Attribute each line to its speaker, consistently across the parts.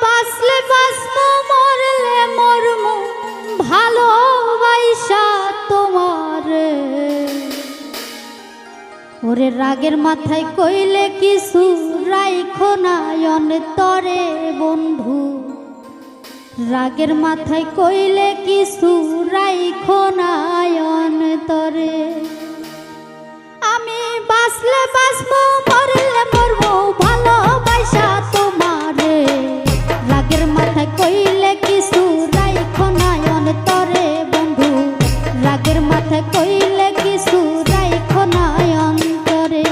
Speaker 1: বাঁচলে বাঁচবো মরলে মরমু ভালোবাসা তোমারে। ওরে রাগের মাথায় কইলে কিছু রাইখো না অন্তরে বন্ধু, রাগের মাথায় কইলে কিছু রাইখো না অন্তরে। আমি বাঁচলে বাঁচবো মরলে মরবো ভালোবাসা তোমারে। রাগের মাথায় কইলে কিছু রাইখো না অন্তরে বন্ধু, রাগের মাথায় কইলে কিছু রাইখো না অন্তরে।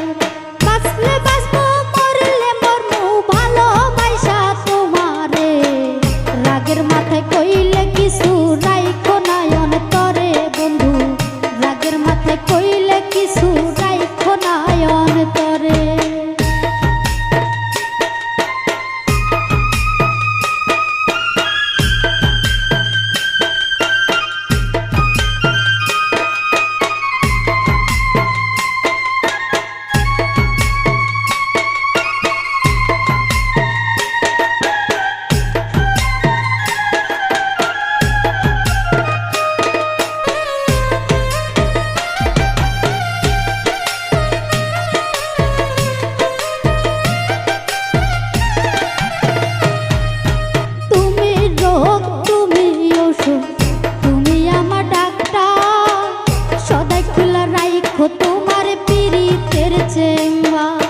Speaker 1: বাঁচলে বাঁচবো মরলে মরবো ভালোবাসা তোমারে। রাগের মাথায় কইলে কিছু রাইখো না অন্তরে বন্ধু, রাগের মাথায় কইলে কিছু রাইখো না অন্তরে। তোমার পীড়িতের চেম্বার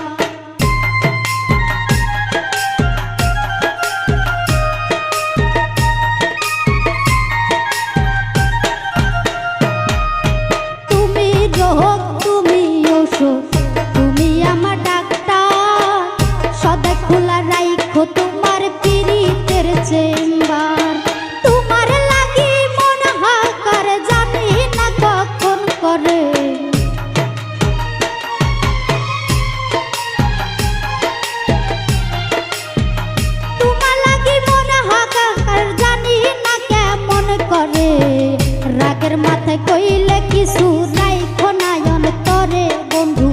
Speaker 1: তুমি রোগ তুমি ওষুধ, তুমি আমার ডাক্তার। সদাই খোলা রাইখো তোমার পীড়িতের চেম্বার। তোমার লাগি মন হাকার জানি না কখন করে। রাগের মাথায় কইলে কিছু রাইখো না অন্তরে বন্ধু,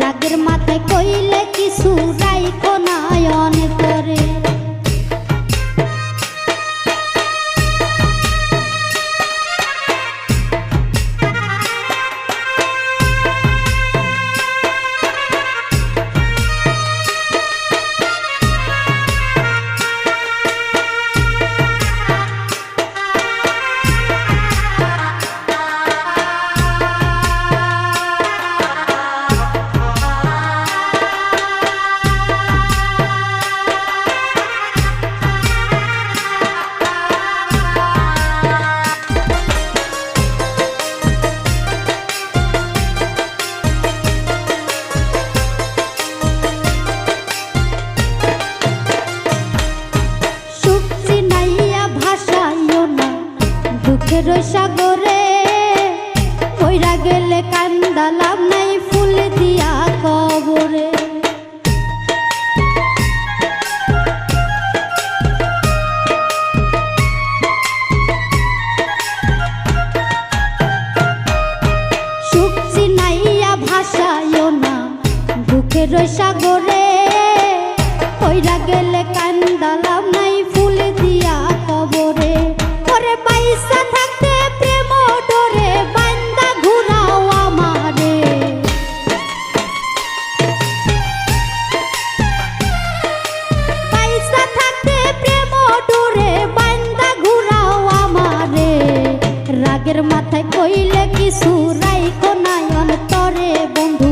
Speaker 1: রাগের মাথায় কইলে কিছু রাইখো না অন্তরে। দুঃখের সাগরে কইরা গেলে কান্দা লাভ নাই ফুল দিয়া কবরে। সুখ চিনাইয়া ভাষায়ও না দুঃখের সাগরে কইরা গেলে কান্দা লাভ নাই ফুল দিয়া কবরে। ওরে পয়সা থাকতে প্রেম ডোরে বান্দা ঘুরাও আমারে। পয়সা থাকতে প্রেম ডোরে বান্দা ঘুরাও আমারে। রাগের মাথায় কইলে কিছু রাইখো না অন্তরে বন্ধু,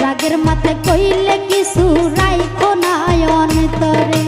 Speaker 1: রাগের মাথায় কইলে কিছু রাইখো না অন্তরে।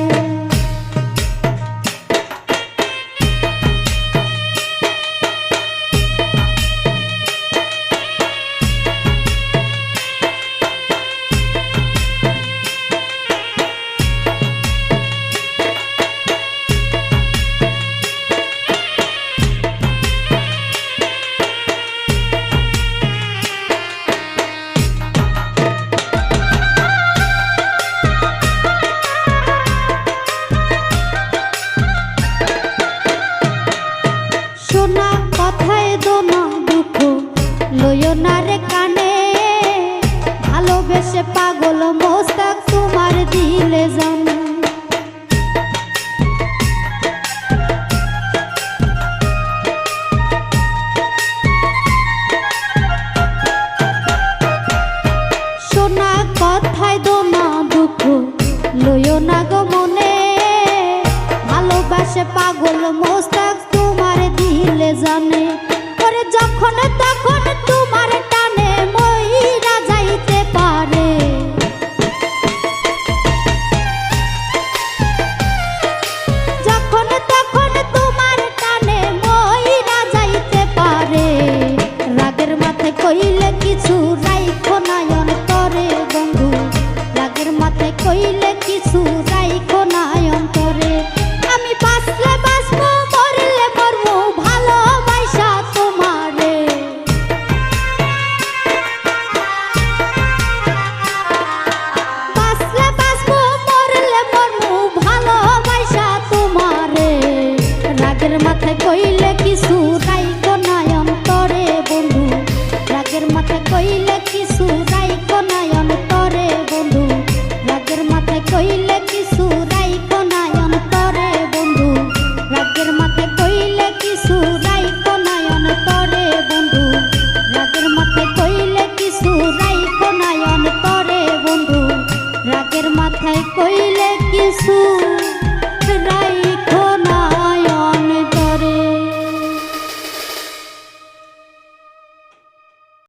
Speaker 1: কইলে কিছু রাইখো না অন্তরে। আমি বাঁচলে বাঁচবো মরলে মরবো ভালোবাসা তোমারে। বাঁচলে বাঁচবো মরলে মরবো ভালোবাসা তোমারে। রাগের মাথায় কইলে কিছু রাইখো না অন্তরে বন্ধু, রাগের মাথায় কইলে কিছু রাইখো না অন্তরে বন্ধু, রাগের মাথায় কইলে কিছু রাইখো না অন্তরে বন্ধু, রাগের মাথায় কইলে কিছু রাইখো না অন্তরে বন্ধু, রাগের মাথায় কইলে কিছু রাইখো না অন্তরে বন্ধু, রাগের মাথায় কইলে কিছু